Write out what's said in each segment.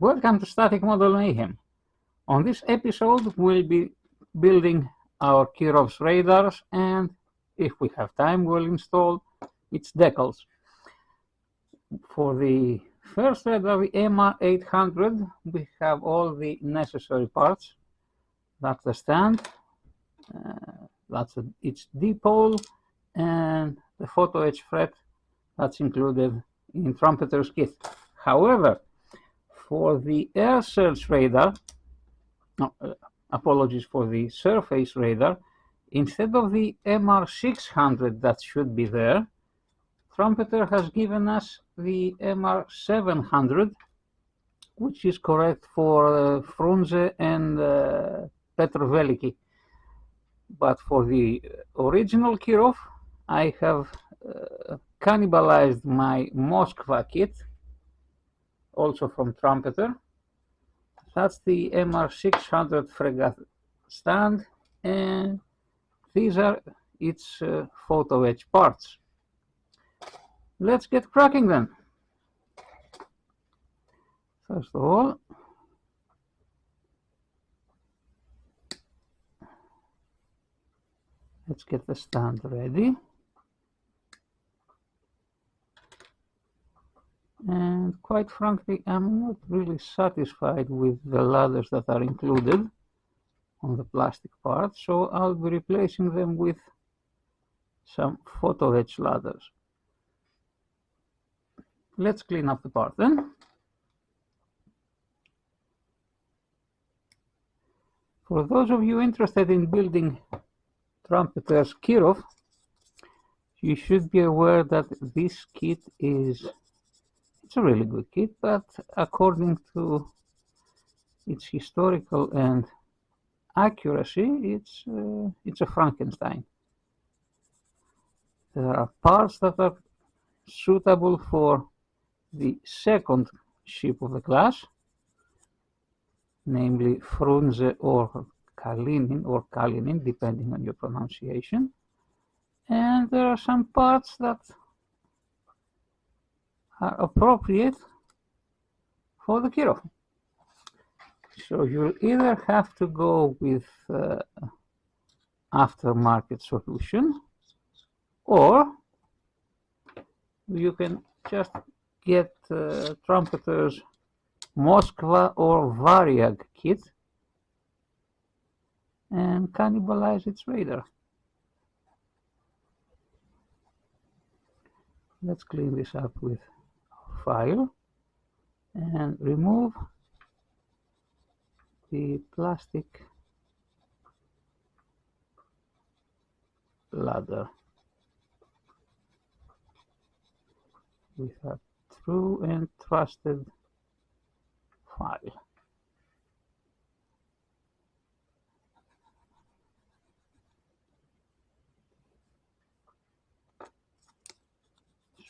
Welcome to Static Model Mayhem. On this episode, we'll be building our Kirov's radars, and if we have time, we'll install its decals. For the first radar, the MR800, we have all the necessary parts. That's the stand, that's its dipole, and the photo etch fret that's included in Trumpeter's kit. However, for the air search radar, apologies for the surface radar, instead of the MR600 that should be there, Trumpeter has given us the MR700, which is correct for Frunze and Petroveliki. But for the original Kirov, I have cannibalized my Moskva kit, also from Trumpeter. That's the MR600 Fregat stand, and these are its photo etch parts. Let's get cracking then. First of all, let's get the stand ready. And quite frankly, I'm not really satisfied with the ladders that are included on the plastic part, so I'll be replacing them with some photo etch ladders. Let's clean up the part then. For those of you interested in building Trumpeter's Kirov, you should be aware that this kit it's a really good kit, but according to its historical and accuracy, it's a Frankenstein. There are parts that are suitable for the second ship of the class, namely Frunze or Kalinin, depending on your pronunciation. And there are some parts that are appropriate for the Kirov. So you'll either have to go with aftermarket solution, or you can just get Trumpeter's Moskva or Variag kit and cannibalize its radar. Let's clean this up with file and remove the plastic ladder with a true and trusted file.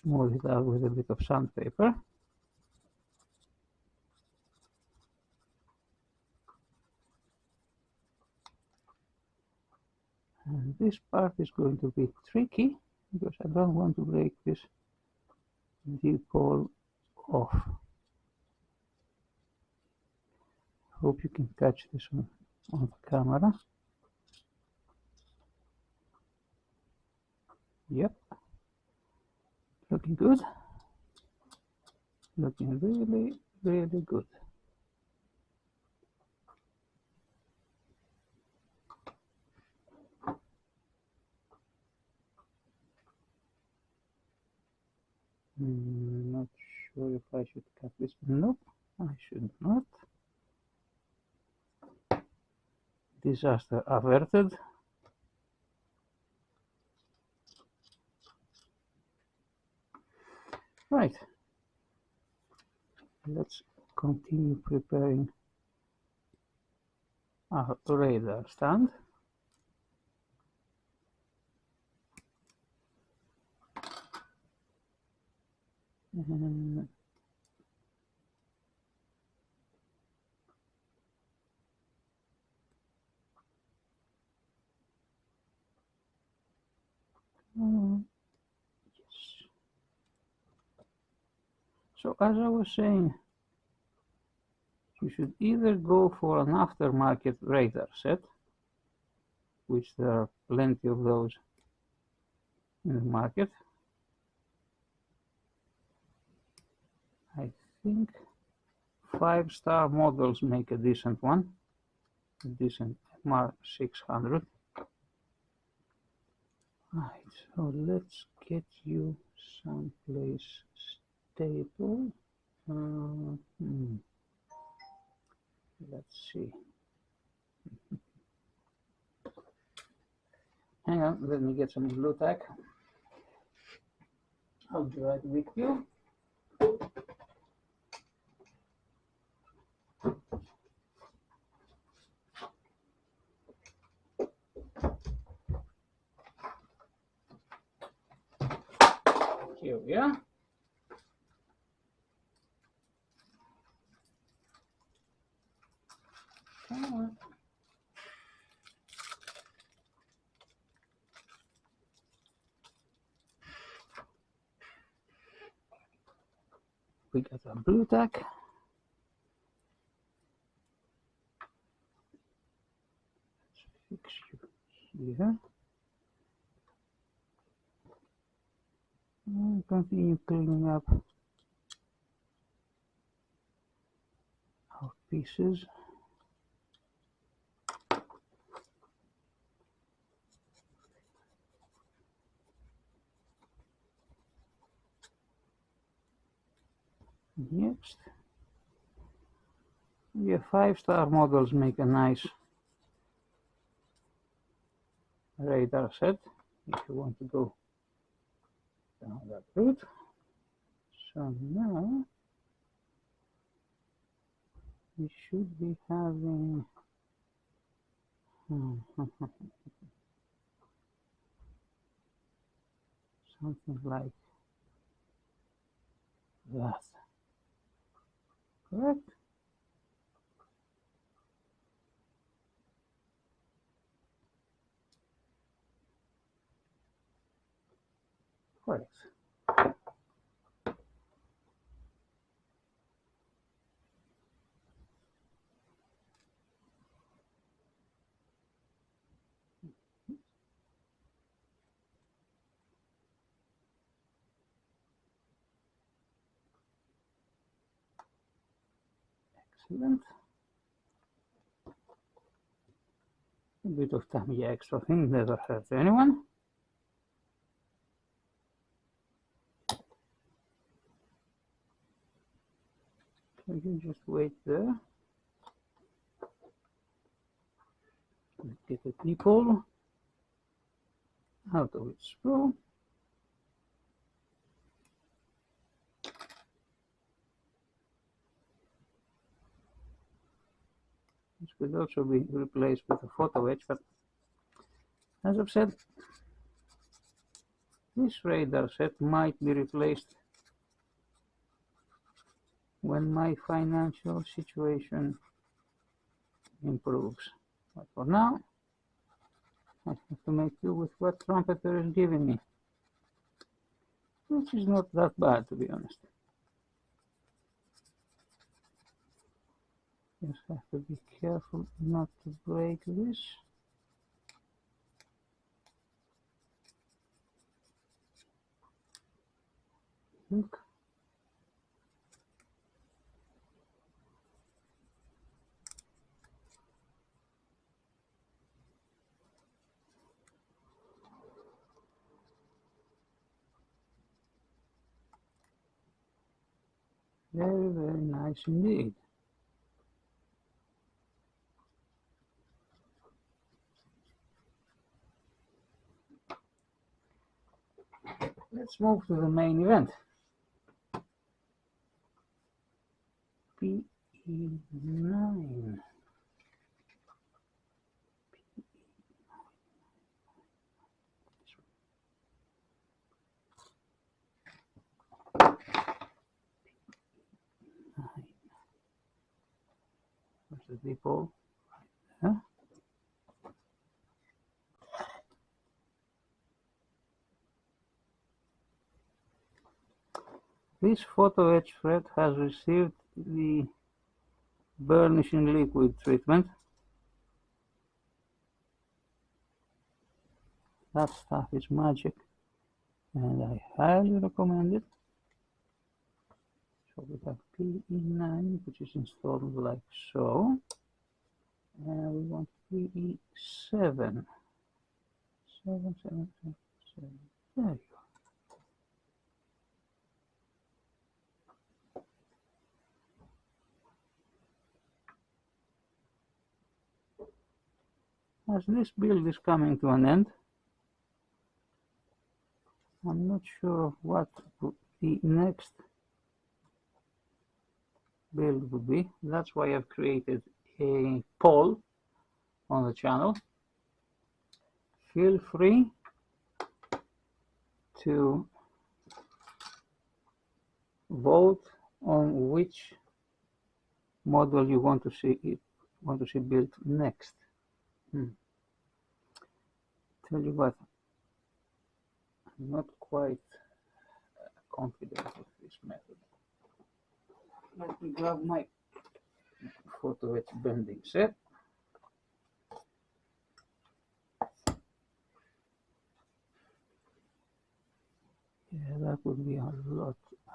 Smooth it out with a bit of sandpaper. And this part is going to be tricky because I don't want to break this dipole off. Hope you can catch this on the camera. Yep. Looking good. Looking really, really good. Not sure if I should cut this. Nope, I should not. Disaster averted. Right. Let's continue preparing our radar stand. And yes. So as I was saying, you should either go for an aftermarket radar set, which there are plenty of those in the market. I think 5-star models make a decent one, a decent MR600. Right, so let's get you someplace stable. Let's see. Hang on, let me get some blue tack. I'll be right with you. Here we are. Come on. We got a blue tack. Let's fix you here. And continue cleaning up our pieces. Next, the 5-star models make a nice radar set if you want to go down that route. So now we should be having something like that. Correct? Correct. Excellent. A bit of Tamiya extra thing never hurt anyone. So you just wait there. Let's get the people out of its screw. This could also be replaced with a photo etch, but as I've said, this radar set might be replaced when my financial situation improves. But for now, I have to make do with what Trumpeter is giving me, which is not that bad, to be honest. Just have to be careful not to break this. Look. Very, very nice indeed. Let's move to the main event. PE9. Where's the depot? Right there. This photo etch thread has received the burnishing liquid treatment. That stuff is magic, and I highly recommend it. So we have PE9, which is installed like so, and we want PE7. 7, 7, 7, 7. There you go. As this build is coming to an end, I'm not sure of what the next build would be. That's why I've created a poll on the channel. Feel free to vote on which model you want to see built next. Tell you what, I'm not quite confident with this method. Let me grab my photo etch bending set. Yeah, that would be a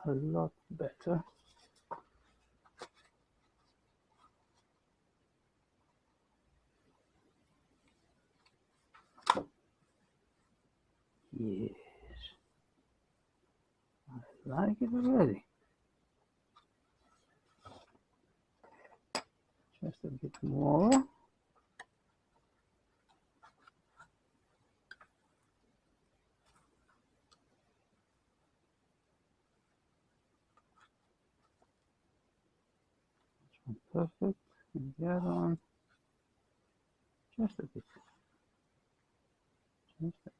lot better. Yes, I like it already. Just a bit more. This one perfect, and the other one just a bit. Just a bit.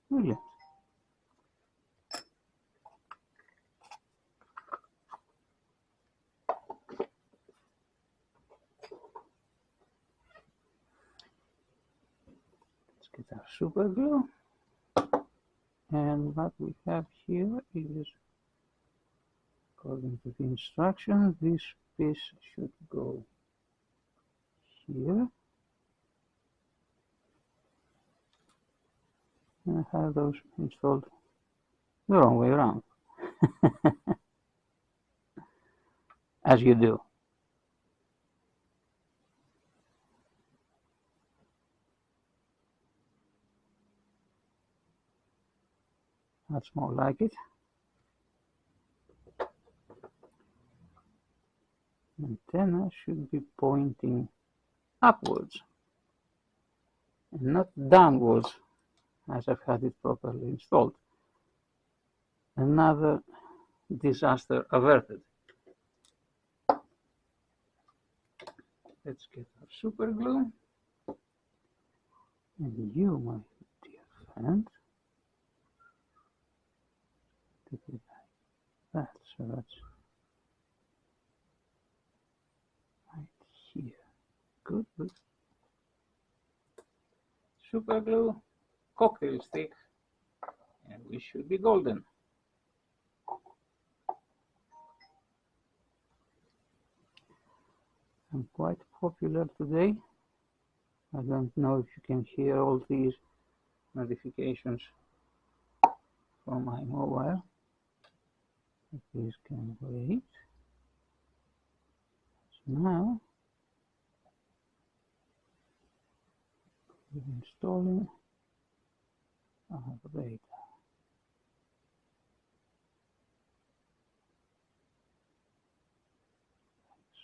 Brilliant. Let's get our super glue. And what we have here is, according to the instructions, this piece should go here. And I have those installed the wrong way around. As you do. That's more like it. Antenna should be pointing upwards and not downwards, as I've had it properly installed. Another disaster averted. Let's get our super glue. And you, my dear friend, take it like that. So that's right here. Good. Super glue, cocktail stick, and we should be golden. I'm quite popular today. I don't know if you can hear all these notifications from my mobile. But these can wait. So now we're installing our radar.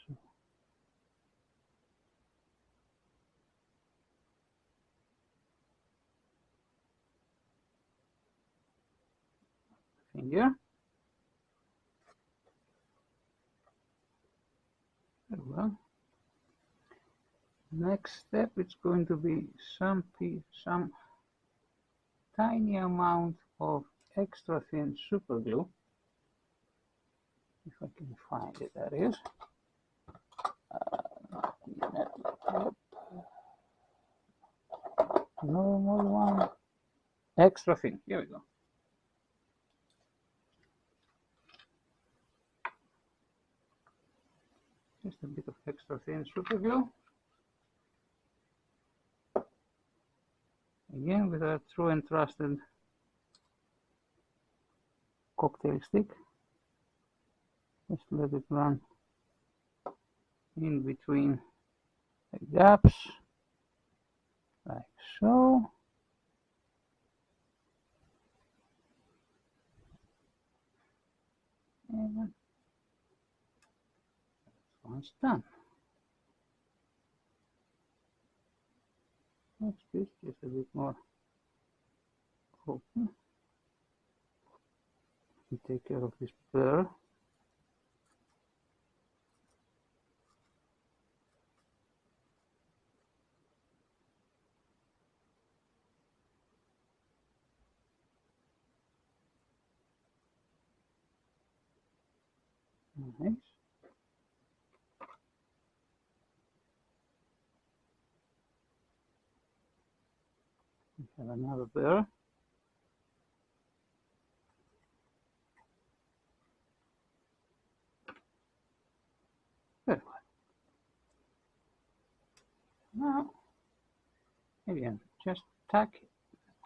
So finger. Very well. Next step, it's going to be some tiny amount of extra thin super glue, if I can find it, that is. normal one, extra thin. Here we go. Just a bit of extra thin super glue. Again with a true and trusted cocktail stick. Just let it run in between the gaps, like so. And this one's done. That's this, just a bit more open. We take care of this burr. Nice. We have another burr. Very well. Now, again, just tack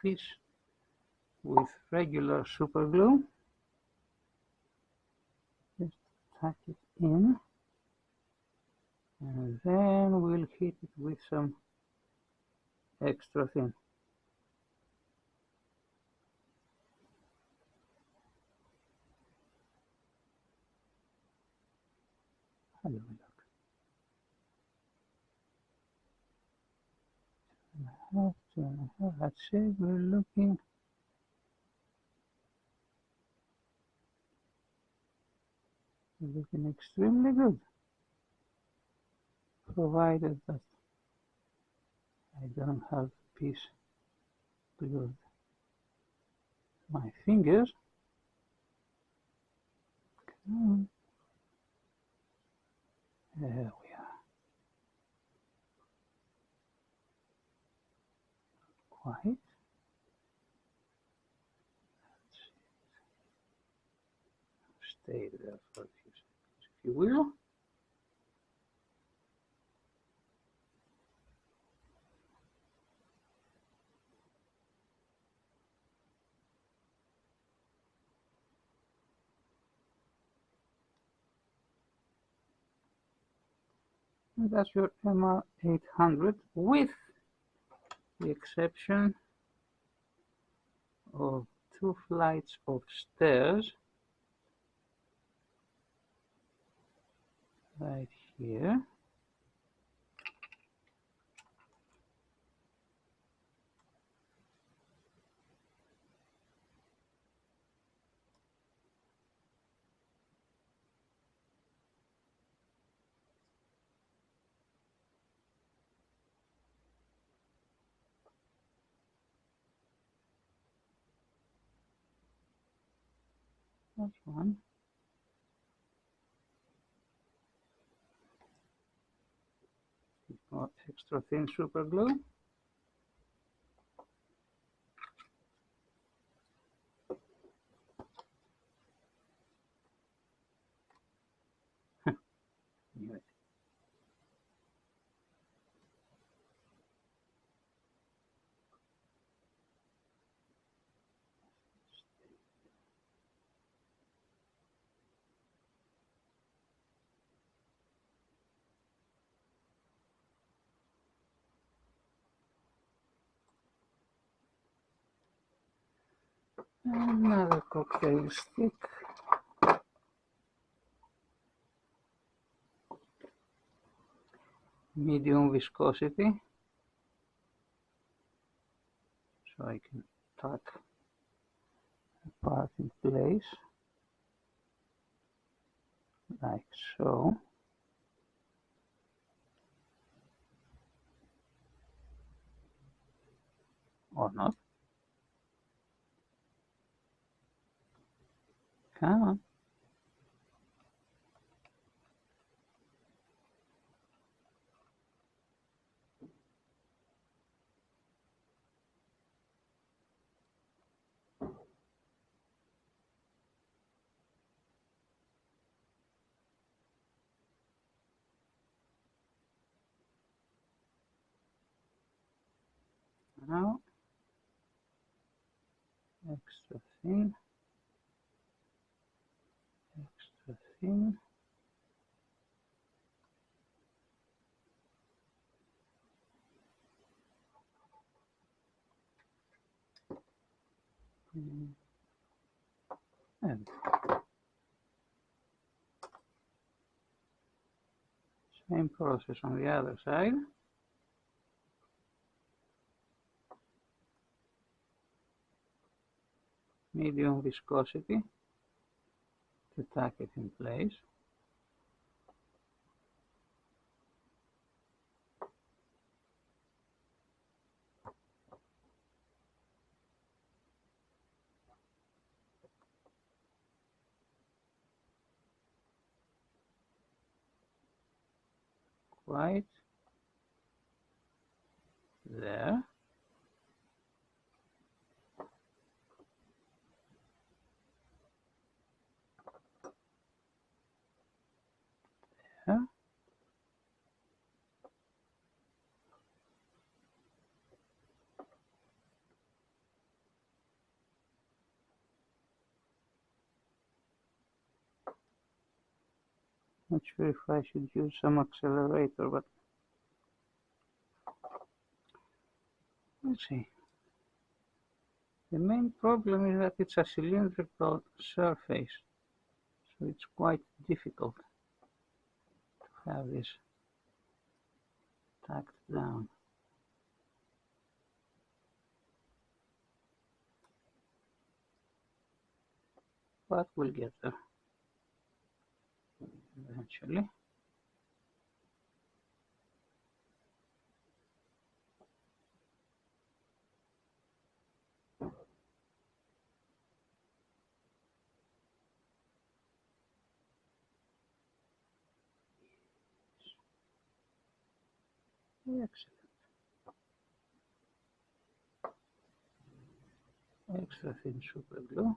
this with regular super glue. Just tack it in, and then we'll hit it with some extra thin. Have a look. Let's see, we're looking extremely good, provided that I don't have the piece glued my fingers. Come on. There we are. Quite. Stay there for a few seconds, if you will. And that's your MR800, with the exception of 2 flights of stairs right here. That's one. More extra thin super glue. Anyway. Another cocktail stick. Medium viscosity, so I can tuck the part in place, like so. Or not. Come on. Now, extra thin, extra thin. And same process on the other side. Medium viscosity to tack it in place. Right there. There. Not sure if I should use some accelerator, but let's see. The main problem is that it's a cylindrical surface, so it's quite difficult to have this tacked down. But we'll get there eventually. Excellent. Extra thin super glue.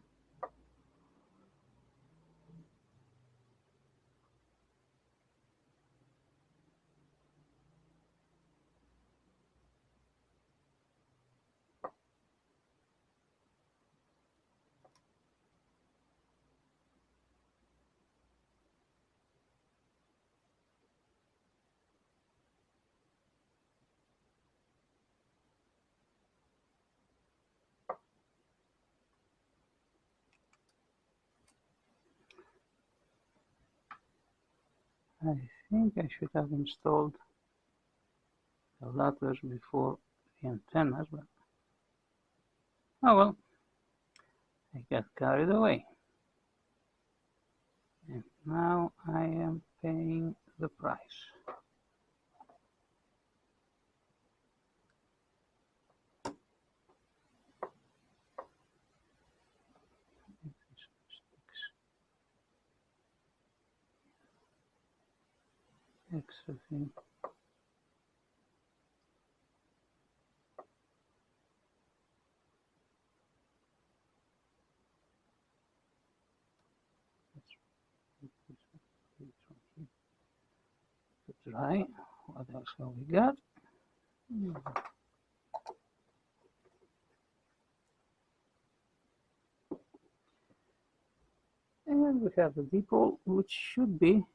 I think I should have installed the ladders before the antennas, but oh well, I got carried away. And now I am paying the price. Extra thin. To try. What else have we got? And we have the dipole, which should be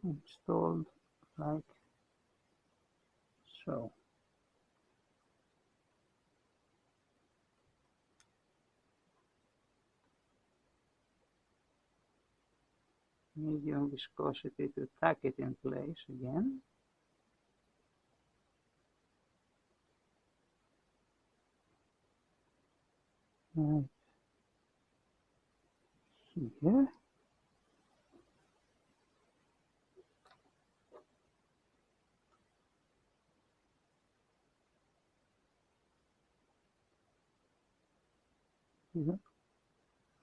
installed like so. Medium viscosity to tack it in place again. Right here.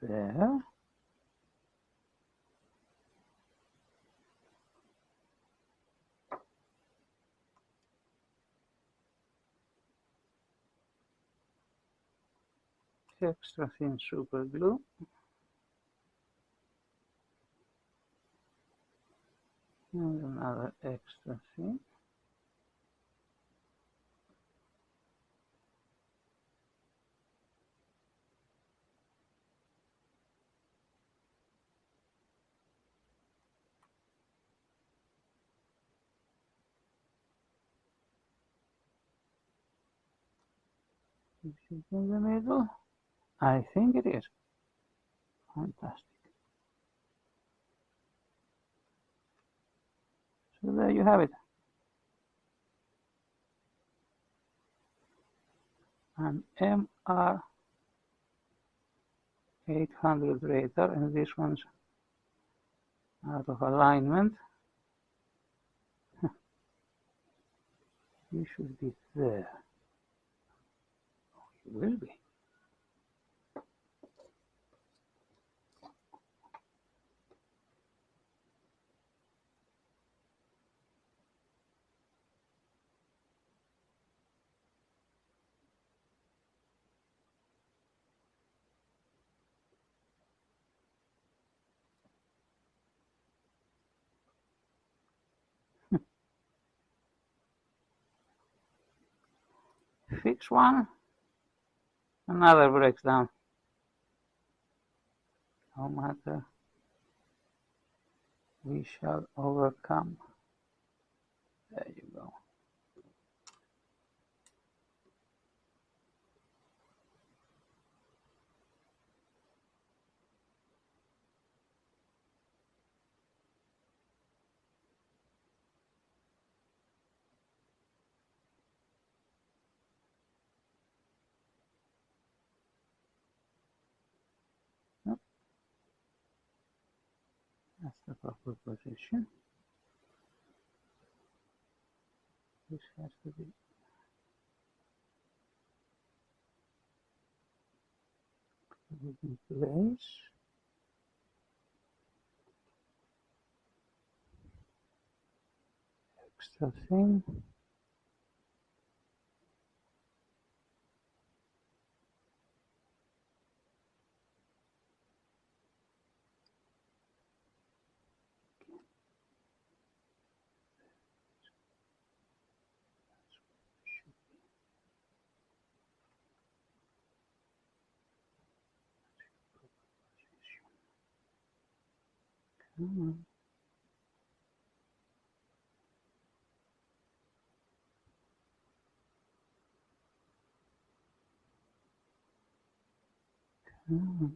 There. Extra thin super glue. And another extra thin. Is it in the middle? I think it is. Fantastic. So there you have it. An MR 800 radar, and this one's out of alignment. You should be there. You will be. Fix one, another breaks down. No matter, we shall overcome. There you go. Yep. That's the proper position. This has to be put in place. Extra thin. Come on. Come on.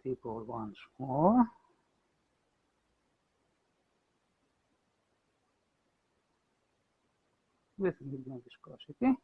People once more. With medium viscosity.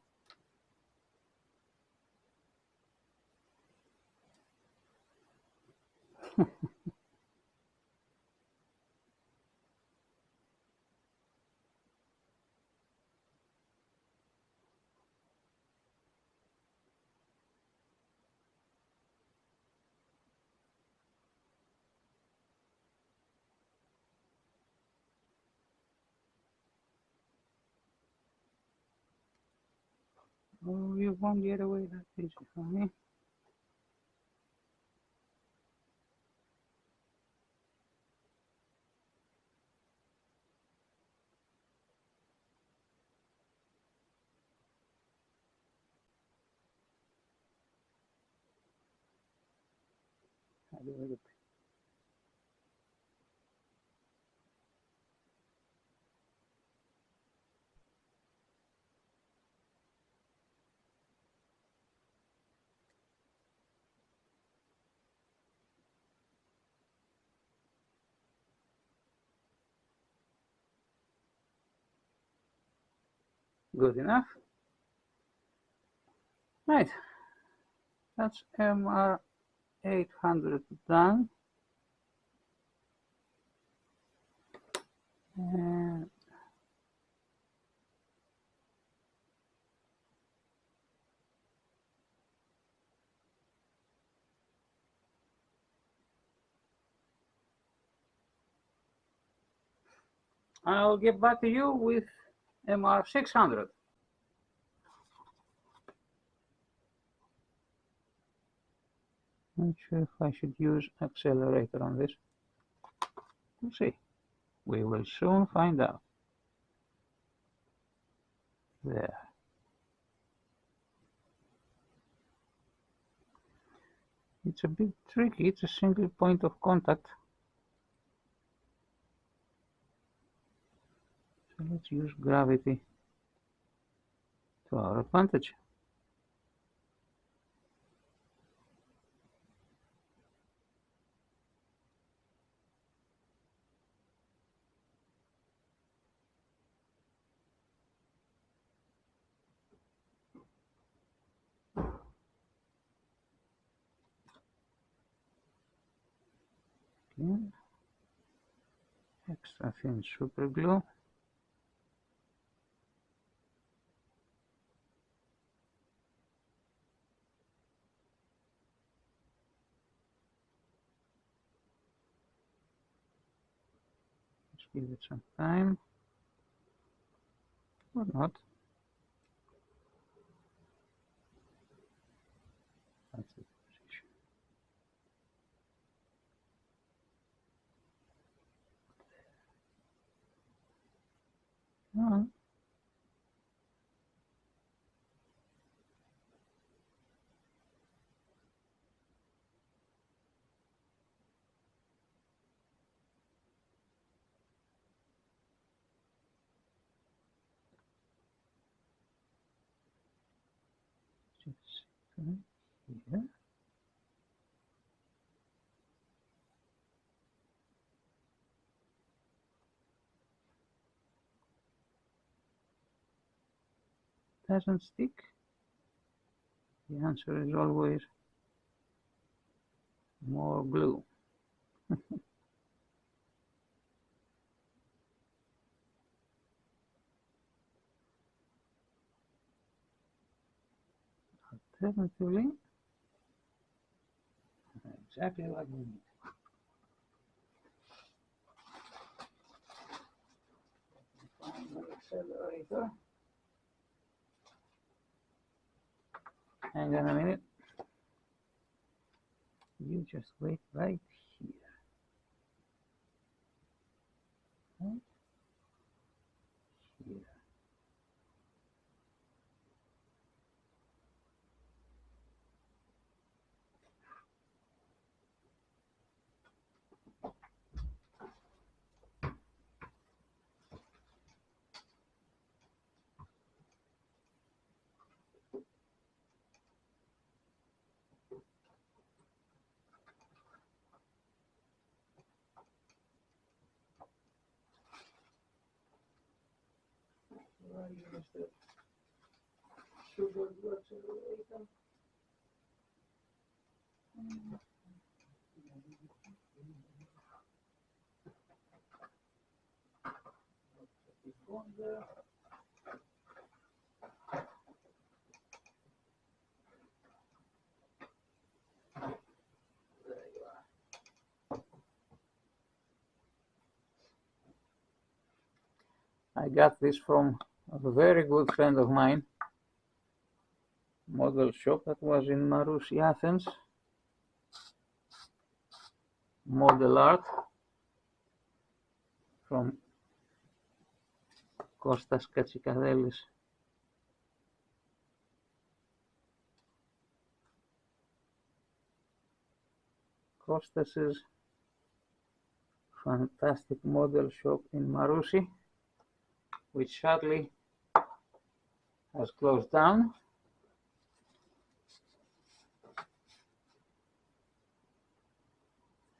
Oh, you won't get away that easy from me. I do it. Good enough. Right. That's MR 800 done. And I'll get back to you with MR 600. Not sure if I should use accelerator on this. We'll see. We will soon find out. There. It's a bit tricky. It's a single point of contact. So let's use gravity to our advantage. Okay. Extra thin super glue. Let's give it some time. Or not. That's the position. No. Just right here. Doesn't stick. The answer is always more glue. Alternatively, exactly what we need. Find the accelerator. Hang on a minute. You just wait right here. Right here. Where is the sugar glue accelerator? There. There you are. I got this from a very good friend of mine, model shop that was in Marousi, Athens. Model art from Kostas Katsikadelis. Kostas's fantastic model shop in Marousi, which sadly has closed down.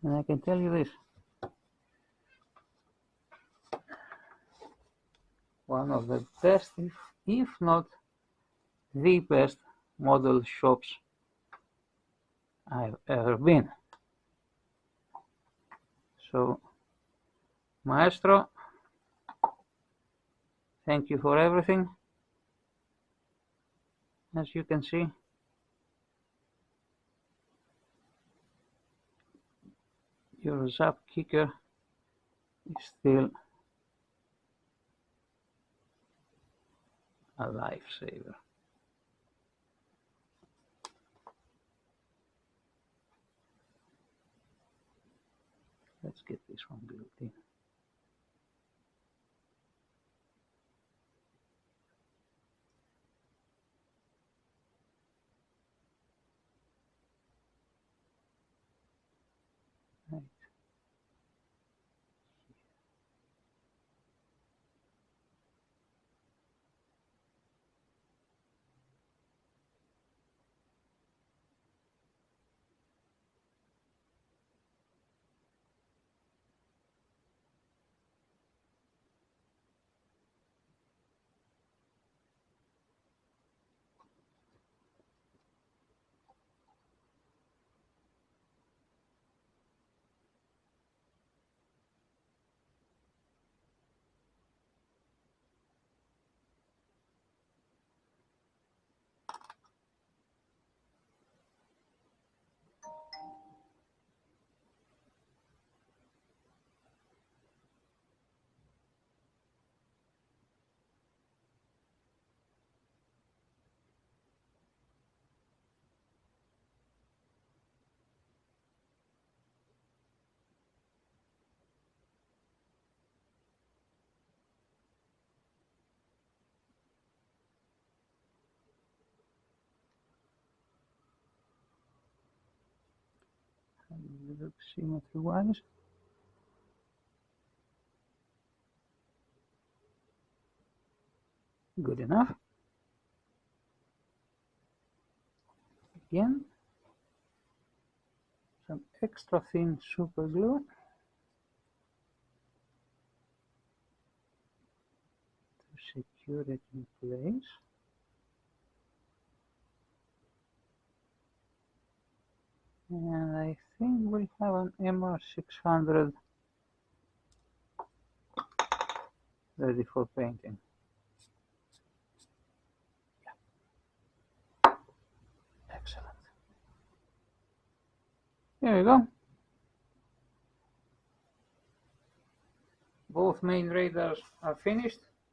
And I can tell you this, one of the best, if not the best model shops I've ever been. So, Maestro, thank you for everything. As you can see, your zap kicker is still a lifesaver. Let's get this one glued in. Right. Look symmetry-wise. Good enough. Again, some extra thin super glue to secure it in place. And I think we'll have an MR600 ready for painting. Yeah. Excellent. There we go. Both main radars are finished.